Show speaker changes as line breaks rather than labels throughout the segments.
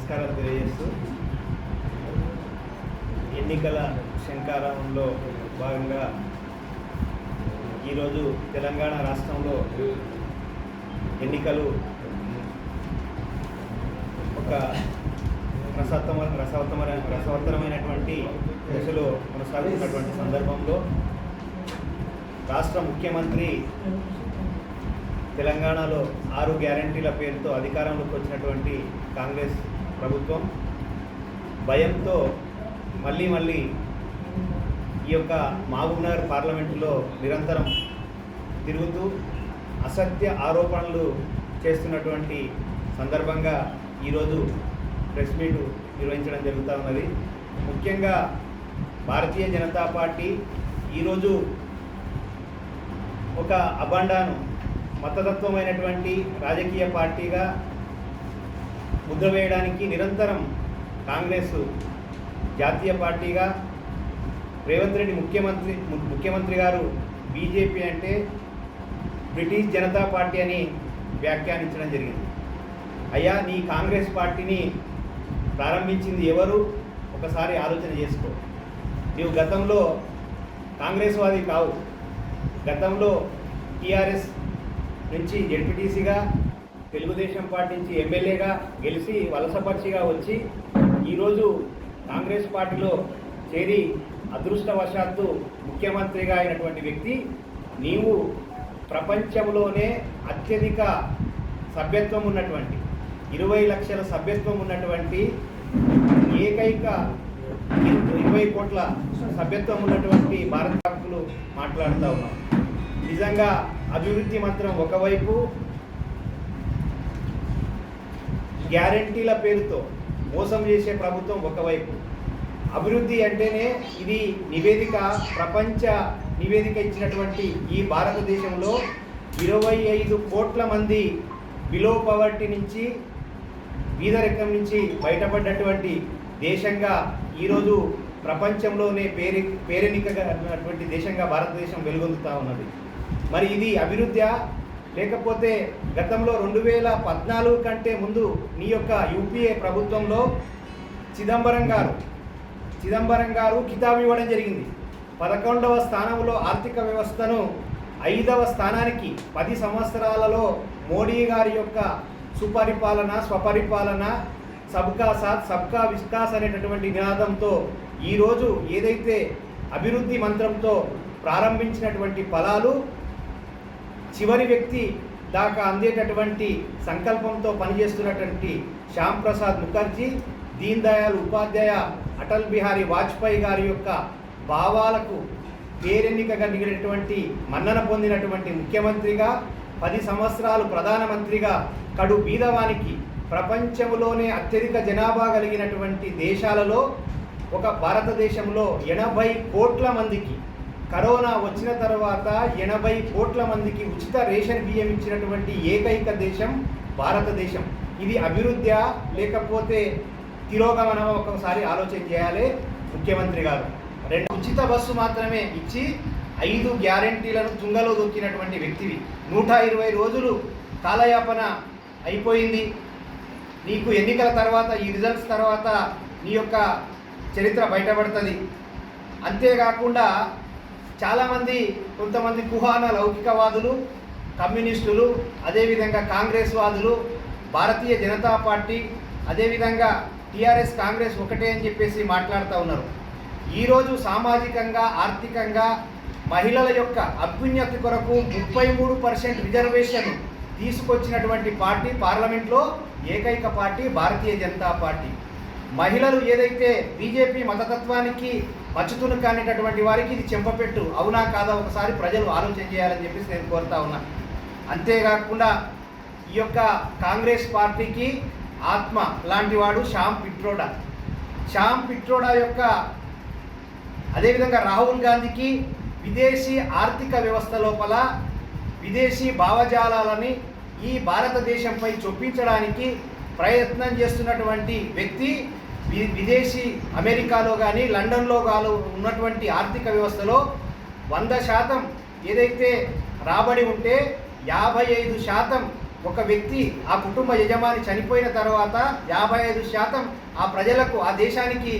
నమస్కారాలు తెలియజేస్తూ ఎన్నికల శంకారంలో భాగంగా ఈరోజు తెలంగాణ రాష్ట్రంలో ఎన్నికలు ఒక రసవత్తరమైనటువంటి దశలో కొనసాగుతున్నటువంటి సందర్భంలో రాష్ట్ర ముఖ్యమంత్రి తెలంగాణలో 6 గ్యారంటీల పేరుతో అధికారంలోకి వచ్చినటువంటి కాంగ్రెస్ ప్రభుత్వం భయంతో మళ్ళీ ఈ యొక్క మహబూబ్నగర్ పార్లమెంటులో నిరంతరం తిరుగుతూ అసత్య ఆరోపణలు చేస్తున్నటువంటి సందర్భంగా ఈరోజు ప్రెస్ మీట్ నిర్వహించడం జరుగుతూ ఉన్నది. ముఖ్యంగా భారతీయ జనతా పార్టీ ఈరోజు ఒక అబండాను మతతత్వమైనటువంటి రాజకీయ పార్టీగా ముద్ర వేయడానికి నిరంతరం కాంగ్రెస్ జాతీయ పార్టీగా రేవంత్ రెడ్డి ముఖ్యమంత్రి గారు బీజేపీ అంటే బ్రిటిష్ జనతా పార్టీ అని వ్యాఖ్యానించడం జరిగింది. అయ్యా, నీ కాంగ్రెస్ పార్టీని ప్రారంభించింది ఎవరు? ఒకసారి ఆలోచన చేసుకో. నీవు గతంలో కాంగ్రెస్ వాది కావు. గతంలో టీఆర్ఎస్ నుంచి జెడ్పీటీసీగా, తెలుగుదేశం పార్టీ నుంచి ఎమ్మెల్యేగా గెలిచి వలసపక్షిగా వచ్చి ఈరోజు కాంగ్రెస్ పార్టీలో చేరి అదృష్టవశాత్తు ముఖ్యమంత్రిగా అయినటువంటి వ్యక్తి. నీవు ప్రపంచంలోనే అత్యధిక సభ్యత్వం ఉన్నటువంటి 20 లక్షల సభ్యత్వం ఉన్నటువంటి ఏకైక 20 కోట్ల సభ్యత్వం ఉన్నటువంటి భారత హక్కులు మాట్లాడుతూ ఉన్నాం. నిజంగా అభివృద్ధి మంత్రం ఒకవైపు, గ్యారంటీల పేరుతో మోసం చేసే ప్రభుత్వం ఒకవైపు. అభివృద్ధి అంటేనే ఇది నివేదిక, ప్రపంచ నివేదిక ఇచ్చినటువంటి ఈ భారతదేశంలో 25 కోట్ల మంది బిలో పవర్టీ నుంచి, బీదరికం నుంచి బయటపడ్డటువంటి దేశంగా ఈరోజు ప్రపంచంలోనే పేరెన్నికగా ఉన్నటువంటి దేశంగా భారతదేశం వెలుగొందుతూ ఉన్నది. మరి ఇది అభివృద్ధి లేకపోతే గతంలో 2014 కంటే ముందు నీ యొక్క యూపీఏ ప్రభుత్వంలో చిదంబరం గారు కితాబు ఇవ్వడం జరిగింది. 11వ స్థానంలో ఆర్థిక వ్యవస్థను 5వ స్థానానికి 10 సంవత్సరాలలో మోడీ గారి యొక్క సుపరిపాలన, స్వపరిపాలన, సబ్కా సాత్ సబ్కా వికాస్ అనేటటువంటి నినాదంతో ఈరోజు ఏదైతే అభివృద్ధి మంత్రంతో ప్రారంభించినటువంటి ఫలాలు చివరి వ్యక్తి దాకా అందేటటువంటి సంకల్పంతో పనిచేస్తున్నటువంటి శ్యామ్ ప్రసాద్ ముఖర్జీ, దీన్ దయాళ్ ఉపాధ్యాయ, అటల్ బిహారీ వాజ్పేయి గారి యొక్క భావాలకు పేరెన్నికగా నిలిగినటువంటి, మన్నన పొందినటువంటి ముఖ్యమంత్రిగా 10 సంవత్సరాలు ప్రధానమంత్రిగా కడు బీదవానికి ప్రపంచంలోనే అత్యధిక జనాభా కలిగినటువంటి దేశాలలో ఒక భారతదేశంలో 80 కోట్ల మందికి కరోనా వచ్చిన తర్వాత 80 కోట్ల మందికి ఉచిత రేషన్ బియ్యం ఇచ్చినటువంటి ఏకైక దేశం భారతదేశం. ఇది అభివృద్ధి లేకపోతే తిరోగమనం? ఒకసారి ఆలోచన చేయాలి ముఖ్యమంత్రి గారు. 2 ఉచిత బస్సు మాత్రమే ఇచ్చి 5 గ్యారంటీలను తుంగలో దొక్కినటువంటి వ్యక్తివి. 120 రోజులు కాలయాపన అయిపోయింది. నీకు ఎన్నికల తర్వాత, ఈ రిజల్ట్స్ తర్వాత నీ యొక్క చరిత్ర బయటపడుతుంది. అంతేకాకుండా కొంతమంది కుహాన లౌకికవాదులు, కమ్యూనిస్టులు, అదేవిధంగా కాంగ్రెస్ వాదులు, భారతీయ జనతా పార్టీ, అదేవిధంగా టీఆర్ఎస్, కాంగ్రెస్ ఒకటే అని చెప్పేసి మాట్లాడుతూ ఉన్నారు. ఈరోజు సామాజికంగా, ఆర్థికంగా మహిళల యొక్క అభ్యున్నతి కొరకు 33% రిజర్వేషన్ తీసుకొచ్చినటువంటి పార్టీ పార్లమెంట్లో ఏకైక పార్టీ భారతీయ జనతా పార్టీ. మహిళలు ఏదైతే బీజేపీ మతతత్వానికి మచ్చుతును కానిటటువంటి వారికి ఇది చెంపపెట్టు. అవునా కాదా ఒకసారి ప్రజలు ఆలోచన చేయాలని చెప్పేసి నేను కోరుతా ఉన్నా. అంతేకాకుండా ఈ యొక్క కాంగ్రెస్ పార్టీకి ఆత్మ లాంటి వాడు శ్యామ్ పిట్రోడా యొక్క, అదేవిధంగా రాహుల్ గాంధీకి విదేశీ ఆర్థిక వ్యవస్థ లోపల విదేశీ భావజాలాలని ఈ భారతదేశంపై చొప్పించడానికి ప్రయత్నం చేస్తున్నటువంటి వ్యక్తి. విదేశీ అమెరికాలో కానీ లండన్లో కానీ ఉన్నటువంటి ఆర్థిక వ్యవస్థలో 100% ఏదైతే రాబడి ఉంటే 55% ఒక వ్యక్తి ఆ కుటుంబ యజమాని చనిపోయిన తర్వాత 55% ఆ ప్రజలకు ఆ దేశానికి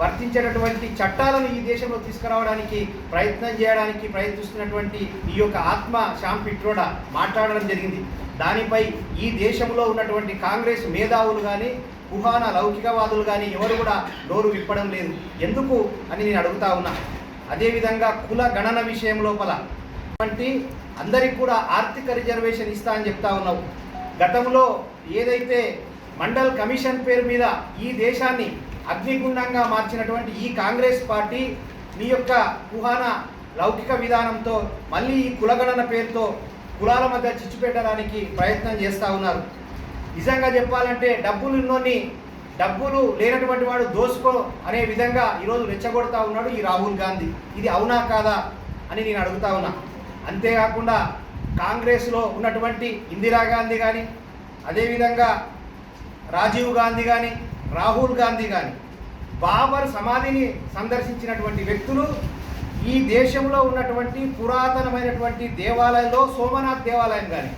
వర్తించేటటువంటి చట్టాలను ఈ దేశంలో తీసుకురావడానికి ప్రయత్నిస్తున్నటువంటి ఈ యొక్క ఆత్మ శ్యామ్ పిట్రోడా మాట్లాడడం జరిగింది. దానిపై ఈ దేశంలో ఉన్నటువంటి కాంగ్రెస్ మేధావులు కానీ కుహాన లౌకికవాదులు కానీ ఎవరు కూడా నోరు విప్పడం లేదు. ఎందుకు అని నేను అడుగుతా ఉన్నా. అదేవిధంగా కుల గణన విషయం లోపల అందరికి కూడా ఆర్థిక రిజర్వేషన్ ఇస్తా అని చెప్తా ఉన్నావు. గతంలో ఏదైతే మండల్ కమిషన్ పేరు మీద ఈ దేశాన్ని అగ్నిగుండంగా మార్చినటువంటి ఈ కాంగ్రెస్ పార్టీ మీ యొక్క కుహాన లౌకిక విధానంతో మళ్ళీ ఈ కులగణన పేరుతో కులాల మధ్య చిచ్చు పెట్టడానికి ప్రయత్నం చేస్తూ ఉన్నారు. నిజంగా చెప్పాలంటే డబ్బులు లేనటువంటి వాడు దోసుకో అనే విధంగా ఈరోజు రెచ్చగొడతా ఉన్నాడు ఈ రాహుల్ గాంధీ. ఇది అవునా కాదా అని నేను అడుగుతా ఉన్నా. అంతేకాకుండా కాంగ్రెస్లో ఉన్నటువంటి ఇందిరాగాంధీ కానీ అదేవిధంగా రాజీవ్ గాంధీ కానీ రాహుల్ గాంధీ కానీ బాబర్ సమాధిని సందర్శించినటువంటి వ్యక్తులు ఈ దేశంలో ఉన్నటువంటి పురాతనమైనటువంటి దేవాలయంలో సోమనాథ్ దేవాలయం కానీ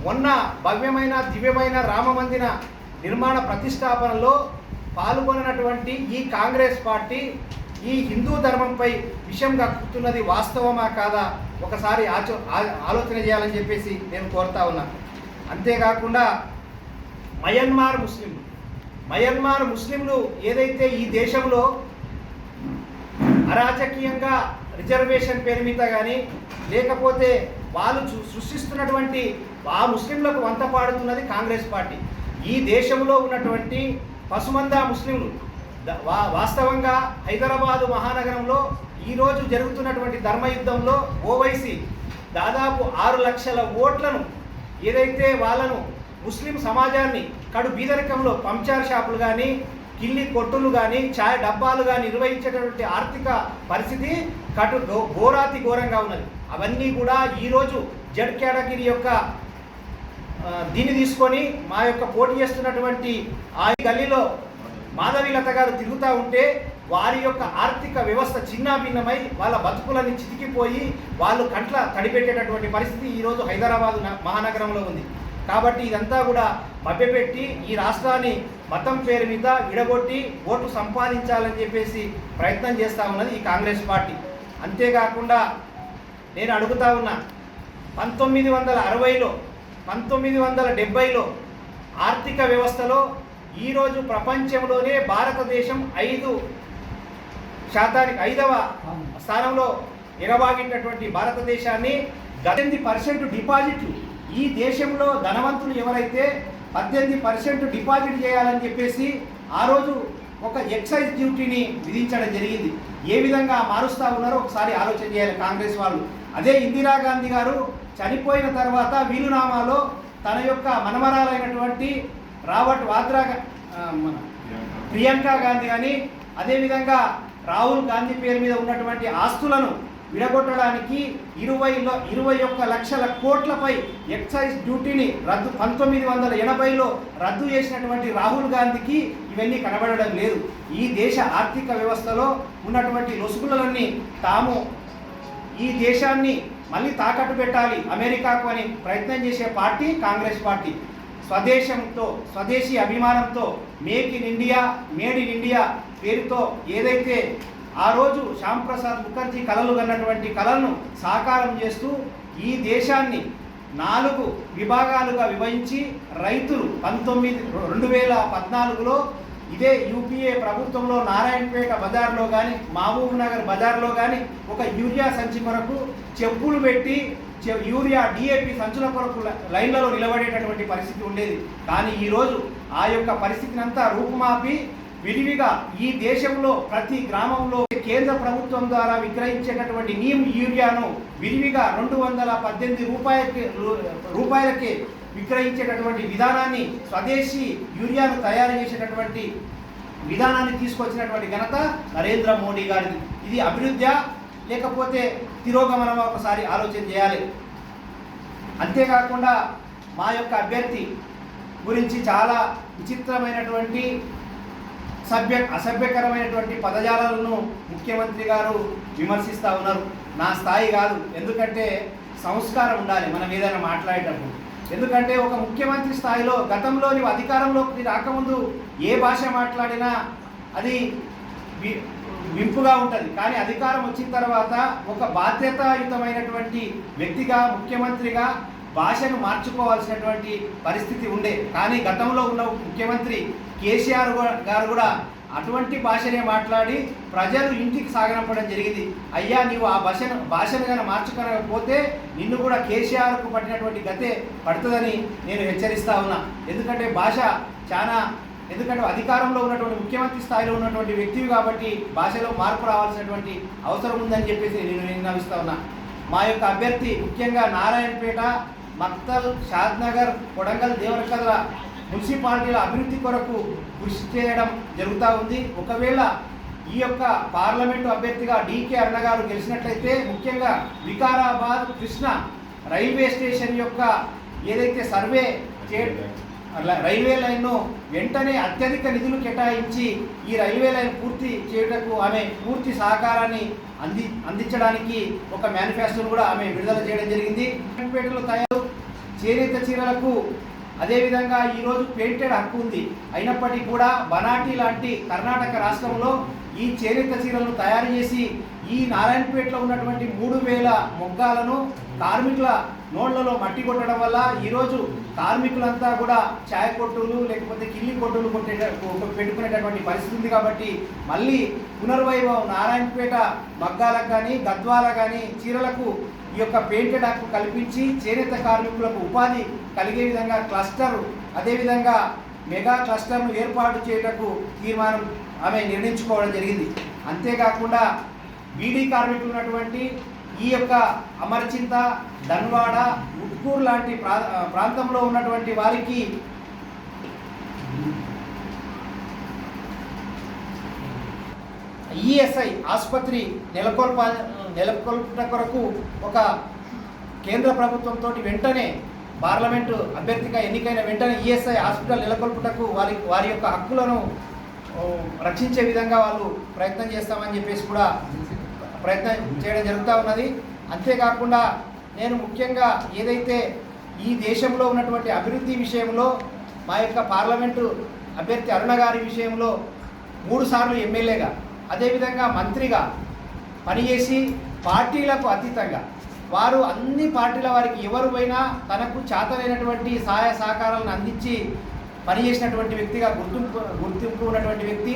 మొన్న భవ్యమైన దివ్యమైన రామమందిర నిర్మాణ ప్రతిష్టాపనలో పాల్గొన్నటువంటి ఈ కాంగ్రెస్ పార్టీ ఈ హిందూ ధర్మంపై విషయం కక్కుతున్నది వాస్తవమా కాదా ఒకసారి ఆలోచన చేయాలని చెప్పేసి నేను కోరుతా ఉన్నాను. అంతేకాకుండా మయన్మార్ ముస్లింలు ఏదైతే ఈ దేశంలో అరాజకీయంగా రిజర్వేషన్ పేరు మీద కానీ లేకపోతే వాళ్ళు సృష్టిస్తున్నటువంటి ఆ ముస్లింలకు వంత పాడుతున్నది కాంగ్రెస్ పార్టీ. ఈ దేశంలో ఉన్నటువంటి పసుమందా ముస్లింలు వాస్తవంగా హైదరాబాదు మహానగరంలో ఈరోజు జరుగుతున్నటువంటి ధర్మయుద్ధంలో ఓవైసీ దాదాపు 6 లక్షల ఓట్లను ఏదైతే వాళ్ళను ముస్లిం సమాజాన్ని కడు బీదరికంలో పంచర్ షాపులు కానీ కిల్లి కొట్టులు కానీ ఛాయ్ డబ్బాలు కానీ నిర్వహించేటటువంటి ఆర్థిక పరిస్థితి ఘోరాతి ఘోరంగా ఉన్నది. అవన్నీ కూడా ఈరోజు జడ్ కేటగిరీ యొక్క దీన్ని తీసుకొని మా యొక్క పోటీ చేస్తున్నటువంటి ఆ గల్లీలో మాధవీలత గారు తిరుగుతూ ఉంటే వారి యొక్క ఆర్థిక వ్యవస్థ చిన్నాభిన్నమై వాళ్ళ బతుకులని చితికిపోయి వాళ్ళు కంట్ల తడిపెట్టేటటువంటి పరిస్థితి ఈరోజు హైదరాబాద్ మహానగరంలో ఉంది. కాబట్టి ఇదంతా కూడా మభ్యపెట్టి ఈ రాష్ట్రాన్ని మతం పేరు మీద విడగొట్టి ఓట్లు సంపాదించాలని చెప్పేసి ప్రయత్నం చేస్తూ ఉన్నది ఈ కాంగ్రెస్ పార్టీ. అంతేకాకుండా నేను అడుగుతా ఉన్నా 1960లో 1970లో ఆర్థిక వ్యవస్థలో ఈరోజు ప్రపంచంలోనే భారతదేశం 5వ స్థానంలో ఎగబాగినటువంటి భారతదేశాన్ని 18% డిపాజిట్లు ఈ దేశంలో ధనవంతులు ఎవరైతే 18% డిపాజిట్ చేయాలని చెప్పేసి ఆ రోజు ఒక ఎక్సైజ్ డ్యూటీని విధించడం జరిగింది. ఏ విధంగా మారుస్తూ ఉన్నారో ఒకసారి ఆలోచన చేయాలి కాంగ్రెస్ వాళ్ళు. అదే ఇందిరాగాంధీ గారు చనిపోయిన తర్వాత వీలునామాలో తన యొక్క మనమరాలైనటువంటి రాబర్ట్ వాద్రా ప్రియాంక గాంధీ కానీ అదేవిధంగా రాహుల్ గాంధీ పేరు మీద ఉన్నటువంటి ఆస్తులను విడగొట్టడానికి 21 లక్షల కోట్లపై ఎక్సైజ్ డ్యూటీని 1980లో రద్దు చేసినటువంటి రాహుల్ గాంధీకి ఇవన్నీ కనబడడం లేదు. ఈ దేశ ఆర్థిక వ్యవస్థలో ఉన్నటువంటి లొసుగులన్నీ తాము ఈ దేశాన్ని మళ్ళీ తాకట్టు పెట్టాలి అమెరికాకు అని ప్రయత్నం చేసే పార్టీ కాంగ్రెస్ పార్టీ. స్వదేశీ అభిమానంతో మేడ్ ఇన్ ఇండియా పేరుతో ఏదైతే ఆ రోజు శ్యామ్ ప్రసాద్ ముఖర్జీ కలలు కన్నటువంటి కళలను సాకారం చేస్తూ ఈ దేశాన్ని 4 విభాగాలుగా విభజించి రైతులు 2014లో ఇదే యూపీఏ ప్రభుత్వంలో నారాయణపేట బజార్లో కానీ మహబూబ్ నగర్ బజార్లో కానీ ఒక యూరియా సంచి కొరకు చెప్పులు పెట్టి యూరియా డిఏపి సంచుల కొరకు లైన్లలో నిలబడేటటువంటి పరిస్థితి ఉండేది. కానీ ఈరోజు ఆ యొక్క పరిస్థితిని అంతా రూపుమాపి విరివిగా ఈ దేశంలో ప్రతి గ్రామంలో కేంద్ర ప్రభుత్వం ద్వారా విక్రయించేటటువంటి నీమ్ యూరియాను విరివిగా 218 రూపాయలకే విక్రయించేటటువంటి విధానాన్ని స్వదేశీ యూరియాను తయారు చేసేటటువంటి విధానాన్ని తీసుకొచ్చినటువంటి ఘనత నరేంద్ర మోడీ గారిది. ఇది అభివృద్ధి లేకపోతే తిరోగమనం ఒకసారి ఆలోచన చేయాలి. అంతేకాకుండా మా యొక్క అభ్యర్థి గురించి చాలా విచిత్రమైనటువంటి అసభ్యకరమైనటువంటి పదజాలను ముఖ్యమంత్రి గారు విమర్శిస్తూ ఉన్నారు. నా స్థాయి కాదు, ఎందుకంటే సంస్కారం ఉండాలి మనం ఏదైనా మాట్లాడేటప్పుడు. ఎందుకంటే ఒక ముఖ్యమంత్రి స్థాయిలో గతంలో నీవు అధికారంలోకి రాకముందు ఏ భాష మాట్లాడినా అది వింపుగా ఉంటుంది. కానీ అధికారం వచ్చిన తర్వాత ఒక బాధ్యతాయుతమైనటువంటి వ్యక్తిగా ముఖ్యమంత్రిగా భాషను మార్చుకోవాల్సినటువంటి పరిస్థితి ఉండే. కానీ గతంలో ఉన్న ముఖ్యమంత్రి కేసీఆర్ గారు కూడా అటువంటి భాషనే మాట్లాడి ప్రజలు ఇంటికి సాగనంపడం జరిగింది. అయ్యా నీవు ఆ భాషను కానీ మార్చుకోకపోతే నిన్ను కూడా కేసీఆర్కు పట్టినటువంటి గతే పడుతుందని నేను హెచ్చరిస్తా ఉన్నా. ఎందుకంటే ఎందుకంటే అధికారంలో ఉన్నటువంటి ముఖ్యమంత్రి స్థాయిలో ఉన్నటువంటి వ్యక్తివి కాబట్టి భాషలో మార్పు రావాల్సినటువంటి అవసరం ఉందని చెప్పేసి నేను విన్నవిస్తా ఉన్నా. మా యొక్క అభ్యర్థి ముఖ్యంగా నారాయణపేట, మక్తల్, షాద్నగర్, కొడంగల్, దేవరకద్ర మున్సిపాలిటీల అభివృద్ధి కొరకు కృషి చేయడం జరుగుతూ ఉంది. ఒకవేళ ఈ యొక్క పార్లమెంటు అభ్యర్థిగా డీకే అరుణ గారు గెలిచినట్లయితే ముఖ్యంగా వికారాబాద్ కృష్ణ రైల్వే స్టేషన్ యొక్క ఏదైతే సర్వే రైల్వే లైన్ను వెంటనే అత్యధిక నిధులు కేటాయించి ఈ రైల్వే లైన్ పూర్తి చేయటకు ఆమె పూర్తి సహకారాన్ని అందించడానికి ఒక మేనిఫెస్టోను కూడా ఆమె విడుదల చేయడం జరిగింది. పేటలో తయారు చేనేత చీరలకు అదేవిధంగా ఈరోజు పెయింటెడ్ హక్కు ఉంది. అయినప్పటికీ కూడా బనాటి లాంటి కర్ణాటక రాష్ట్రంలో ఈ చేనేత చీరలను తయారు చేసి ఈ నారాయణపేటలో ఉన్నటువంటి 3000 మొగ్గాలను కార్మికుల నోళ్లలో మట్టి కొట్టడం వల్ల ఈరోజు కార్మికులంతా కూడా ఛాయ్ కొట్టులు లేకపోతే కిల్లి కొట్టులు పెట్టుకునేటటువంటి పరిస్థితి ఉంది. కాబట్టి మళ్ళీ పునర్వైభవం నారాయణపేట మగ్గాలకు కానీ గద్వాల కానీ చీరలకు ఈ యొక్క పెయింటెడ్ హక్కు కల్పించి చేనేత కార్మికులకు ఉపాధి కలిగే విధంగా క్లస్టర్ అదేవిధంగా మెగా క్లస్టర్ను ఏర్పాటు చేయటకు తీర్మానం ఆమె నిర్ణయించుకోవడం జరిగింది. అంతేకాకుండా బీడీ కార్మికులు ఉన్నటువంటి ఈ యొక్క అమర్చింత, ధన్వాడ, ఉట్కూరు లాంటి ప్రాంతంలో ఉన్నటువంటి వారికి ఈఎస్ఐ ఆసుపత్రి నెలకొల్ప కొరకు ఒక కేంద్ర ప్రభుత్వంతో వెంటనే పార్లమెంటు అభ్యర్థిగా ఎన్నికైన వెంటనే ఈఎస్ఐ హాస్పిటల్ నెలకొల్పుటకు వారి యొక్క హక్కులను రక్షించే విధంగా వాళ్ళు ప్రయత్నం చేస్తామని చెప్పేసి కూడా ప్రయత్నం చేయడం జరుగుతూ ఉన్నది. అంతేకాకుండా నేను ముఖ్యంగా ఏదైతే ఈ దేశంలో ఉన్నటువంటి అభివృద్ధి విషయంలో మా యొక్క పార్లమెంటు అభ్యర్థి అరుణ గారి విషయంలో 3 సార్లు ఎమ్మెల్యేగా అదేవిధంగా మంత్రిగా పనిచేసి పార్టీలకు అతీతంగా వారు అన్ని పార్టీల వారికి ఎవరు పోయినా తనకు చేతనైనటువంటి సహాయ సహకారాలను అందించి పనిచేసినటువంటి వ్యక్తిగా గుర్తింపు ఉన్నటువంటి వ్యక్తి.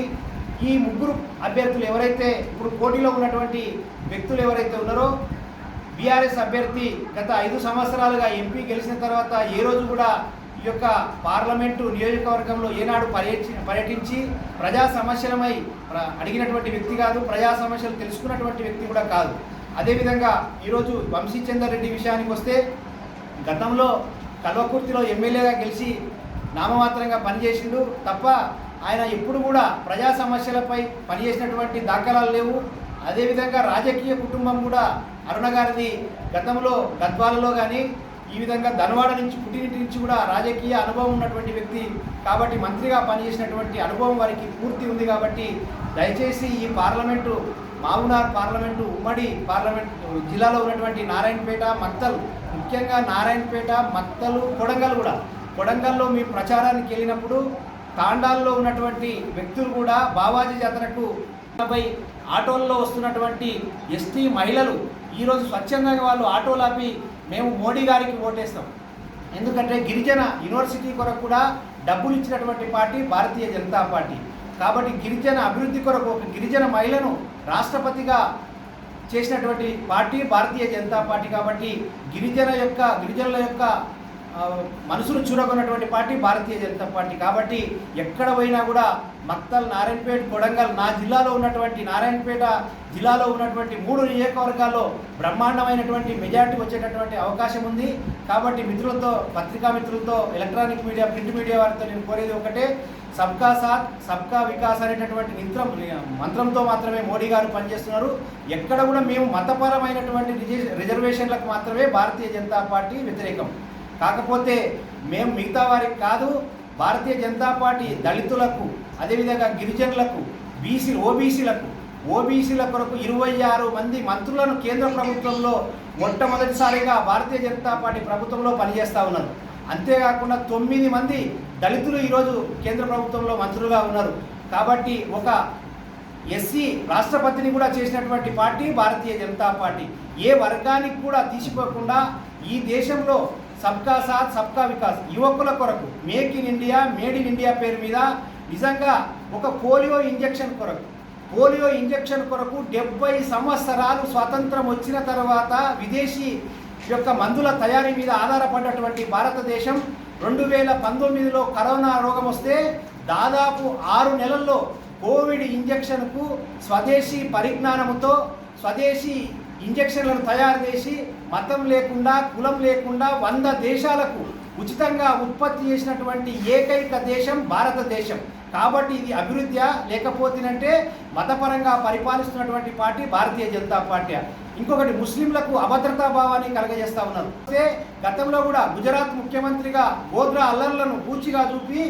ఈ 3 అభ్యర్థులు ఎవరైతే ఇప్పుడు పోటీలో ఉన్నటువంటి వ్యక్తులు ఎవరైతే ఉన్నారో బీఆర్ఎస్ అభ్యర్థి గత 5 సంవత్సరాలుగా ఎంపీ గెలిచిన తర్వాత ఏ రోజు కూడా ఈ యొక్క పార్లమెంటు నియోజకవర్గంలో ఏనాడు పర్యటించి ప్రజా సమస్యలమై అడిగినటువంటి వ్యక్తి కాదు, ప్రజా సమస్యలు తెలుసుకున్నటువంటి వ్యక్తి కూడా కాదు. అదేవిధంగా ఈరోజు వంశీచందర్ రెడ్డి విషయానికి వస్తే గతంలో కల్వకుర్తిలో ఎమ్మెల్యేగా గెలిచి నామమాత్రంగా పనిచేసిండు తప్ప ఆయన ఎప్పుడు కూడా ప్రజా సమస్యలపై పనిచేసినటువంటి దాఖలాలు లేవు. అదేవిధంగా రాజకీయ కుటుంబం కూడా అరుణ గారిది గతంలో గద్వాలలో కానీ ఈ విధంగా ధనవాడ నుంచి పుట్టినింటి నుంచి కూడా రాజకీయ అనుభవం ఉన్నటువంటి వ్యక్తి కాబట్టి మంత్రిగా పనిచేసినటువంటి అనుభవం వారికి పూర్తి ఉంది. కాబట్టి దయచేసి ఈ పార్లమెంటు మావునార్ పార్లమెంటు ఉమ్మడి పార్లమెంటు జిల్లాలో ఉన్నటువంటి నారాయణపేట, మక్తల్, ముఖ్యంగా నారాయణపేట, మక్తలు, కొడంగల్లో మీ ప్రచారానికి వెళ్ళినప్పుడు తాండాల్లో ఉన్నటువంటి వ్యక్తులు కూడా బావాజీ జాతరకు ఆటోల్లో వస్తున్నటువంటి ఎస్టీ మహిళలు ఈరోజు స్వచ్ఛందంగా వాళ్ళు ఆటోలు ఆపి మేము మోడీ గారికి ఓటేస్తాం. ఎందుకంటే గిరిజన యూనివర్సిటీ కొరకు కూడా డబ్బులు ఇచ్చినటువంటి పార్టీ భారతీయ జనతా పార్టీ. కాబట్టి గిరిజన అభివృద్ధి కొరకు ఒక గిరిజన మహిళను రాష్ట్రపతిగా చేసినటువంటి పార్టీ భారతీయ జనతా పార్టీ. కాబట్టి గిరిజనుల యొక్క మనసును చూరగొన్నటువంటి పార్టీ భారతీయ జనతా పార్టీ. కాబట్టి ఎక్కడ పోయినా కూడా మక్తల్, నారాయణపేట, కొడంగల్ నా జిల్లాలో ఉన్నటువంటి నారాయణపేట జిల్లాలో ఉన్నటువంటి 3 నియోజకవర్గాల్లో బ్రహ్మాండమైనటువంటి మెజార్టీ వచ్చేటటువంటి అవకాశం ఉంది. కాబట్టి మిత్రులతో, పత్రికా మిత్రులతో, ఎలక్ట్రానిక్ మీడియా, ప్రింట్ మీడియా వారితో నేను కోరేది ఒకటే, సబ్కా సాత్ సబ్కా వికాస్ అనేటటువంటి మంత్రంతో మాత్రమే మోడీ గారు పనిచేస్తున్నారు. ఎక్కడ కూడా మేము మతపరమైనటువంటి రిజర్వేషన్లకు మాత్రమే భారతీయ జనతా పార్టీ వ్యతిరేకం. కాకపోతే మేము మిగతా వారికి కాదు, భారతీయ జనతా పార్టీ దళితులకు, అదేవిధంగా గిరిజనులకు, ఓబీసీల కొరకు 26 మంది మంత్రులను కేంద్ర ప్రభుత్వంలో మొట్టమొదటిసారిగా భారతీయ జనతా పార్టీ ప్రభుత్వంలో పనిచేస్తూ ఉన్నారు. అంతేకాకుండా 9 మంది దళితులు ఈరోజు కేంద్ర ప్రభుత్వంలో మంత్రులుగా ఉన్నారు. కాబట్టి ఒక ఎస్సీ రాష్ట్రపతిని కూడా చేసినటువంటి పార్టీ భారతీయ జనతా పార్టీ. ఏ వర్గానికి కూడా తీసిపోకుండా ఈ దేశంలో సబ్కా సాత్ సబ్కా వికాస్ యువకుల కొరకు make in India made in India పేరు మీద నిజంగా ఒక పోలియో ఇంజెక్షన్ కొరకు 70 సంవత్సరాలు స్వాతంత్రం వచ్చిన తర్వాత విదేశీ యొక్క మందుల తయారీ మీద ఆధారపడ్డటువంటి భారతదేశం 2019లో కరోనా రోగం వస్తే దాదాపు 6 నెలల్లో కోవిడ్ ఇంజెక్షన్కు స్వదేశీ పరిజ్ఞానంతో స్వదేశీ ఇంజెక్షన్లను తయారు చేసి మతం లేకుండా కులం లేకుండా 100 దేశాలకు ఉచితంగా ఉత్పత్తి చేసినటువంటి ఏకైక దేశం భారతదేశం. కాబట్టి ఇది అభివృద్ధి లేకపోతేనంటే మతపరంగా పరిపాలిస్తున్నటువంటి పార్టీ భారతీయ జనతా పార్టీ. ఇంకొకటి ముస్లింలకు అభద్రతా భావాన్ని కలగజేస్తూ ఉన్నారు. అయితే గతంలో కూడా గుజరాత్ ముఖ్యమంత్రిగా గోద్రా అల్లర్లను పూచిగా చూపి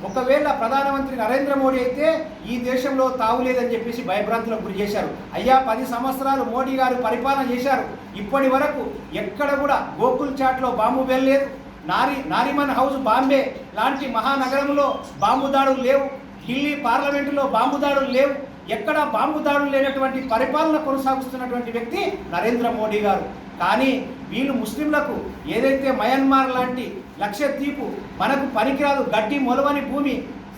ఒకవేళ ప్రధానమంత్రి నరేంద్ర మోడీ అయితే ఈ దేశంలో తావులేదని చెప్పేసి భయభ్రాంతులకు గురి చేశారు. అయ్యా 10 సంవత్సరాలు మోడీ గారు పరిపాలన చేశారు. ఇప్పటి వరకు ఎక్కడ కూడా గోకుల్ చాట్లో బాంబు వెళ్ళలేదు. నారిమన్ హౌస్ బాంబే లాంటి మహానగరంలో బాంబు దాడులు లేవు. ఢిల్లీ పార్లమెంటులో బాంబు దాడులు లేవు. ఎక్కడ బాంబు దాడులు లేనటువంటి పరిపాలన కొనసాగుతున్నటువంటి వ్యక్తి నరేంద్ర మోడీ గారు. కానీ వీళ్ళు ముస్లింలకు ఏదైతే మయన్మార్ లాంటి లక్షద్వీపు మనకు పనికిరాదు గడ్డి మొలవని భూమి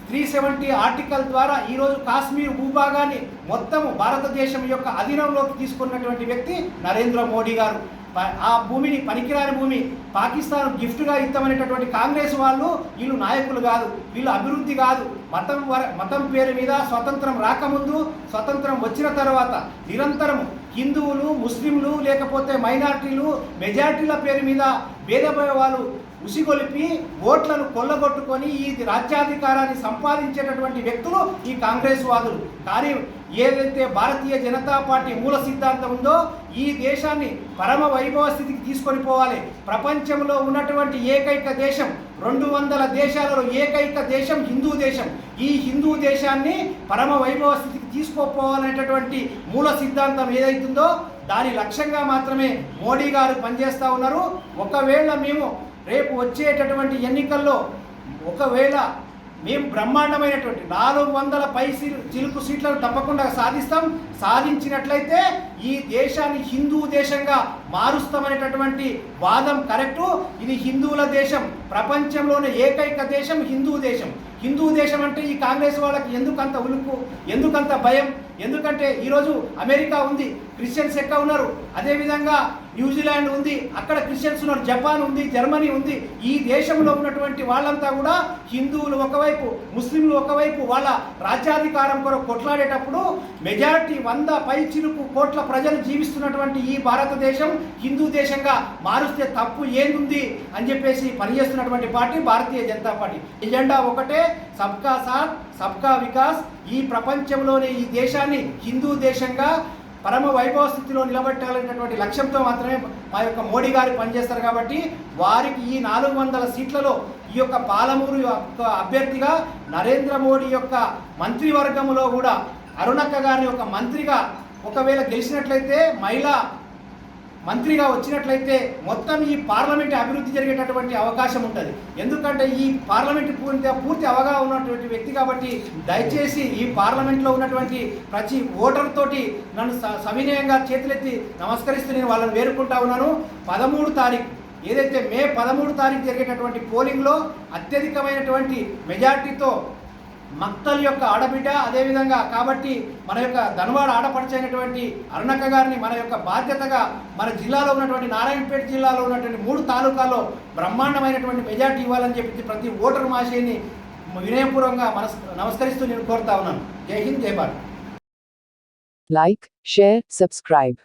370 ఆర్టికల్ ద్వారా ఈరోజు కాశ్మీర్ భూభాగాన్ని మొత్తం భారతదేశం యొక్క అధీనంలోకి తీసుకున్నటువంటి వ్యక్తి నరేంద్ర మోడీ గారు. ఆ భూమిని పనికిరాని భూమి పాకిస్తాన్ గిఫ్ట్గా ఇస్తామనేటటువంటి కాంగ్రెస్ వాళ్ళు వీళ్ళు నాయకులు కాదు, వీళ్ళు అభివృద్ధి కాదు. మతం పేరు మీద స్వతంత్రం రాకముందు స్వతంత్రం వచ్చిన తర్వాత నిరంతరం హిందువులు ముస్లింలు లేకపోతే మైనార్టీలు మెజార్టీల పేరు మీద భేదభావాలు ఉసిగొలిపి ఓట్లను కొల్లగొట్టుకొని ఈ రాజ్యాధికారాన్ని సంపాదించేటటువంటి వ్యక్తులు ఈ కాంగ్రెస్ వాదులు. కానీ ఏదైతే భారతీయ జనతా పార్టీ మూల సిద్ధాంతం ఉందో ఈ దేశాన్ని పరమ వైభవ స్థితికి తీసుకొని పోవాలి. ప్రపంచంలో ఉన్నటువంటి ఏకైక దేశం 200 దేశాలలో ఏకైక దేశం హిందూ దేశం. ఈ హిందూ దేశాన్ని పరమ వైభవ స్థితికి తీసుకుపోవాలనేటటువంటి మూల సిద్ధాంతం ఏదైతుందో దాని లక్ష్యంగా మాత్రమే మోడీ గారు పనిచేస్తూ ఉన్నారు. ఒకవేళ మేము రేపు వచ్చేటటువంటి ఎన్నికల్లో ఒకవేళ మేము బ్రహ్మాండమైనటువంటి 400 పై చిలుకు సీట్లను తప్పకుండా సాధించినట్లయితే ఈ దేశాన్ని హిందూ దేశంగా మారుస్తామనేటటువంటి వాదం కరెక్టు. ఇది హిందువుల దేశం, ప్రపంచంలోనే ఏకైక దేశం హిందూ దేశం. హిందూ దేశం అంటే ఈ కాంగ్రెస్ వాళ్ళకి ఎందుకంత ఉలుకు, ఎందుకంత భయం? ఎందుకంటే ఈరోజు అమెరికా ఉంది, క్రిస్టియన్స్ ఎక్కడ ఉన్నారు. అదేవిధంగా న్యూజిలాండ్ ఉంది, అక్కడ క్రిస్టియన్స్ ఉన్నారు. జపాన్ ఉంది, జర్మనీ ఉంది. ఈ దేశంలో ఉన్నటువంటి వాళ్ళంతా కూడా హిందువులు ఒకవైపు ముస్లింలు ఒకవైపు వాళ్ళ రాజ్యాధికారం కొరకు కొట్లాడేటప్పుడు మెజారిటీ 100 పై చిలుకు కోట్ల ప్రజలు జీవిస్తున్నటువంటి ఈ భారతదేశం హిందూ దేశంగా మారుస్తే తప్పు ఏందుంది అని చెప్పేసి పనిచేస్తున్నటువంటి party Bharatiya Janata party. Agenda ఒకటే, సబ్కా సాత్ సబ్కా వికాస్. ఈ ప్రపంచంలోనే ఈ దేశాన్ని హిందూ దేశంగా పరమ వైభవ స్థితిలో నిలబెట్టాలనేటువంటి లక్ష్యంతో మాత్రమే మా యొక్క మోడీ గారు పనిచేస్తారు. కాబట్టి వారికి ఈ 400 సీట్లలో ఈ యొక్క పాలమూరు యొక్క అభ్యర్థిగా నరేంద్ర మోడీ యొక్క మంత్రివర్గంలో కూడా అరుణక్క గారిని ఒక మంత్రిగా ఒకవేళ గెలిచినట్లయితే మహిళా మంత్రిగా వచ్చినట్లయితే మొత్తం ఈ పార్లమెంట్ అభివృద్ధి జరిగేటటువంటి అవకాశం ఉంటుంది. ఎందుకంటే ఈ పార్లమెంట్ పూర్తి అవగాహన ఉన్నటువంటి వ్యక్తి కాబట్టి దయచేసి ఈ పార్లమెంట్లో ఉన్నటువంటి ప్రతి ఓటర్ తోటి నన్ను సవినయంగా చేతులెత్తి నమస్కరిస్తూ నేను వాళ్ళని వేరుకుంటా ఉన్నాను. 13 తారీఖు ఏదైతే మే 13 తారీఖు జరిగేటటువంటి పోలింగ్లో అత్యధికమైనటువంటి మెజార్టీతో మక్తల్ యొక్క ఆడబిడ్డ అదేవిధంగా కాబట్టి మన యొక్క ధనవాడ ఆడపడిచైనటువంటి అరుణక్క గారిని మన యొక్క బాధ్యతగా మన జిల్లాలో ఉన్నటువంటి నారాయణపేట జిల్లాలో ఉన్నటువంటి 3 తాలూకాల్లో బ్రహ్మాండమైనటువంటి మెజార్టీ ఇవ్వాలని చెప్పి ప్రతి ఓటరు మాషేని వినయపూర్వకంగా నమస్కరిస్తూ నేను కోరుతా ఉన్నాను. జై హింద్, జై భారత్.
Like, share, subscribe.